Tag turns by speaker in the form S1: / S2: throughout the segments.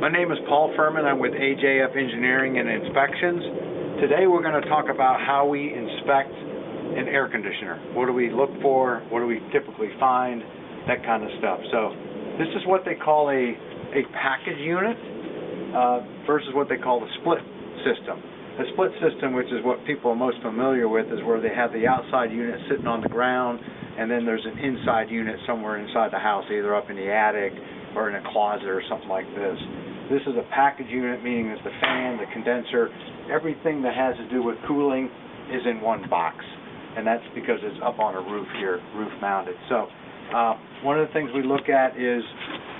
S1: My name is Paul Furman. I'm with AJF Engineering and Inspections. Today we're going to talk about how we inspect an air conditioner. What do we look for? What do we typically find? That kind of stuff. So this is what they call a package unit versus what they call the split system. The split system, which is what people are most familiar with, is where they have the outside unit sitting on the ground and then there's an inside unit somewhere inside the house, either up in the attic or in a closet or something like this. This is a package unit, meaning that the fan, the condenser, everything that has to do with cooling is in one box. And that's because it's up on a roof here, roof mounted. So one of the things we look at is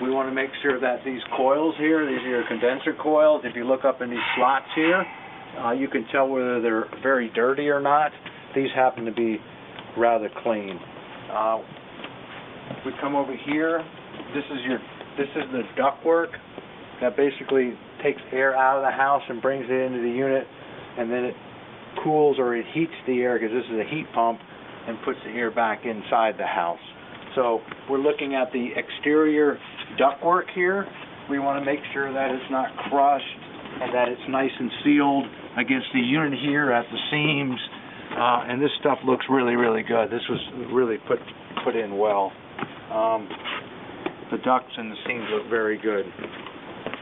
S1: we want to make sure that these coils here, these are your condenser coils. If you look up in these slots here, you can tell whether they're very dirty or not. These happen to be rather clean. We come over here. This is the ductwork that basically takes air out of the house and brings it into the unit, and then it cools or it heats the air, because this is a heat pump, and puts the air back inside the house. So we're looking at the exterior ductwork here. We want to make sure that it's not crushed and that it's nice and sealed against the unit here at the seams. And this stuff looks really, really good. This was really put in well. The ducts and the seams look very good.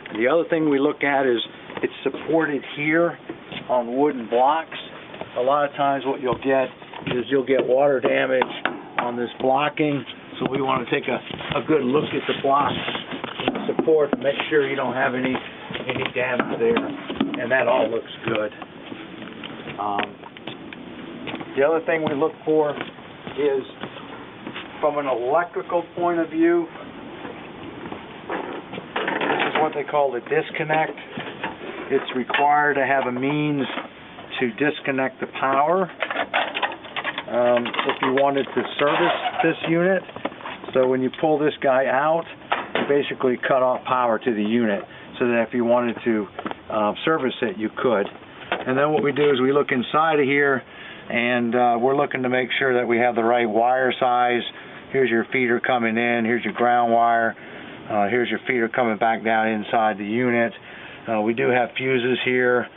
S1: The other thing we look at is it's supported here on wooden blocks. A lot of times what you'll get is you'll get water damage on this blocking, so we want to take a good look at the blocks and the support and make sure you don't have any damage there, and that all looks good. The other thing we look for is from an electrical point of view. This is what they call the disconnect. It's required to have a means to disconnect the power if you wanted to service this unit. So when you pull this guy out, you basically cut off power to the unit, so that if you wanted to service it, you could. And then what we do is we look inside of here, and we're looking to make sure that we have the right wire size. Here's your feeder coming in, here's your ground wire, here's your feeder coming back down inside the unit. We do have fuses here.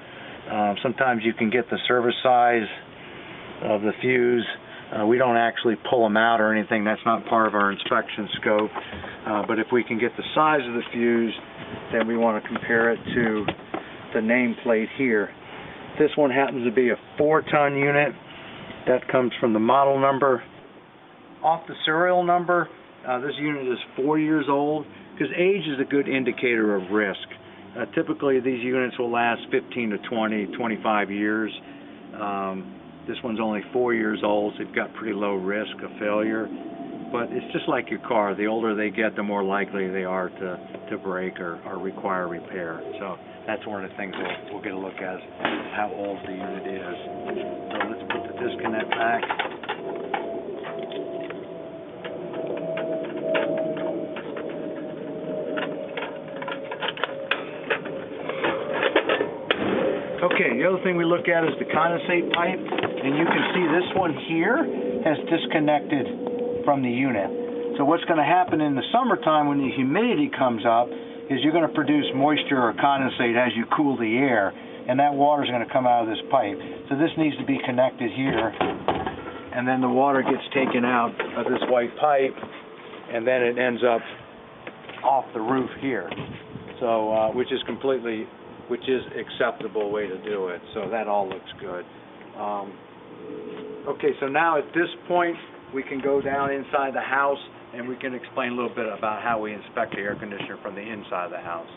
S1: Sometimes you can get the service size of the fuse. We don't actually pull them out or anything. That's not part of our inspection scope. But if we can get the size of the fuse, then we want to compare it to the nameplate here. This one happens to be a 4-ton unit. That comes from the model number. Off the serial number, this unit is 4 years old, because age is a good indicator of risk. Typically these units will last 15 to 20, 25 years. This one's only 4 years old, so it's got pretty low risk of failure. But it's just like your car. The older they get, the more likely they are to break or require repair. So that's one of the things we'll get a look at, is how old the unit is. So let's put the disconnect back. Okay, the other thing we look at is the condensate pipe, and you can see this one here has disconnected from the unit. So what's going to happen in the summertime when the humidity comes up is you're going to produce moisture or condensate as you cool the air, and that water is going to come out of this pipe. So this needs to be connected here, and then the water gets taken out of this white pipe, and then it ends up off the roof here. So which is acceptable way to do it. So that all looks good. Okay, so now at this point we can go down inside the house and we can explain a little bit about how we inspect the air conditioner from the inside of the house.